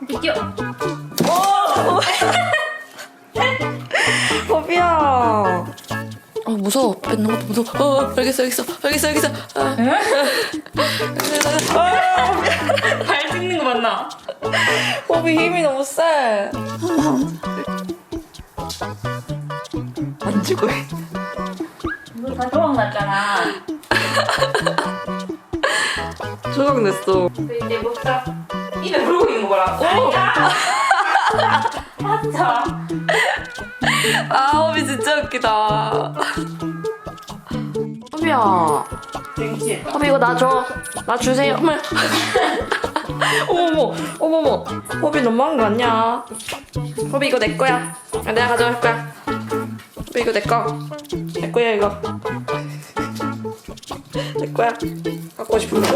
비켜. 허비야. 무서워. 뱉는 것도 무서워. 알겠어. 발 찍는 거 맞나? 허비 힘이 너무 세. 안 죽어. 이거 다 조각 났잖아. 조각 냈어. 이제 볼까? 입에 물고 있는 거 봐라. 아니야. 맞아. 허비 진짜 웃기다. 허비야. 땡치. 허비 이거 나 줘. 나 주세요. 어머머. 허비 너무한 거 아니야? 허비 이거 내 거야. 내가 가져갈 거야. 허비 이거 내 거. 내 거야 이거. 내 거야. 갖고 싶은 거.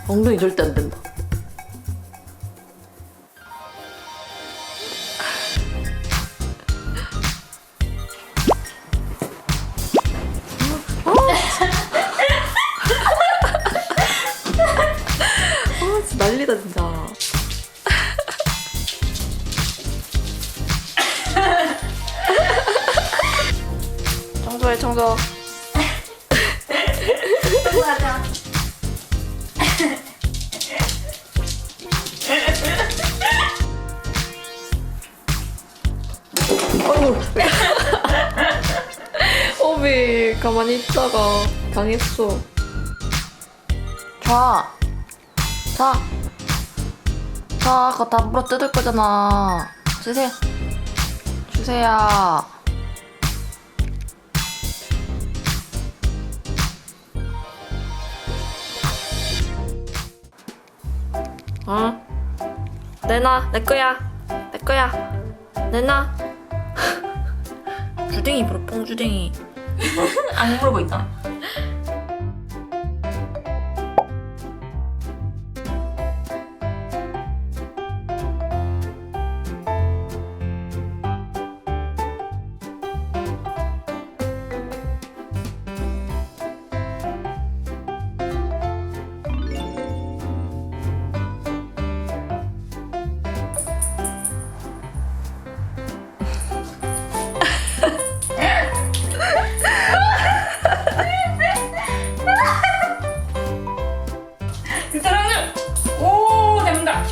엉덩이 절대 안 된다. 진짜 난리다 진짜. 청소해 청소. 맞아. 허비 가만히 있다가 당했어. 자, 그거 다 물어 뜯을 거잖아. 주세요. 응? 내놔, 내 거야. 내놔. 주댕이 불어, 뽕주댕이. 안 물고 있다. 사랑을. 오, 됩니다.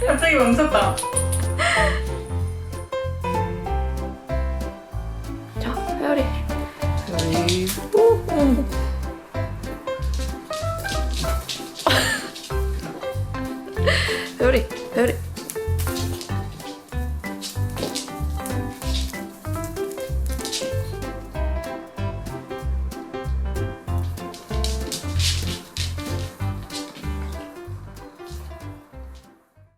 갑자기 멈췄다. 자, 회오리. 회오리.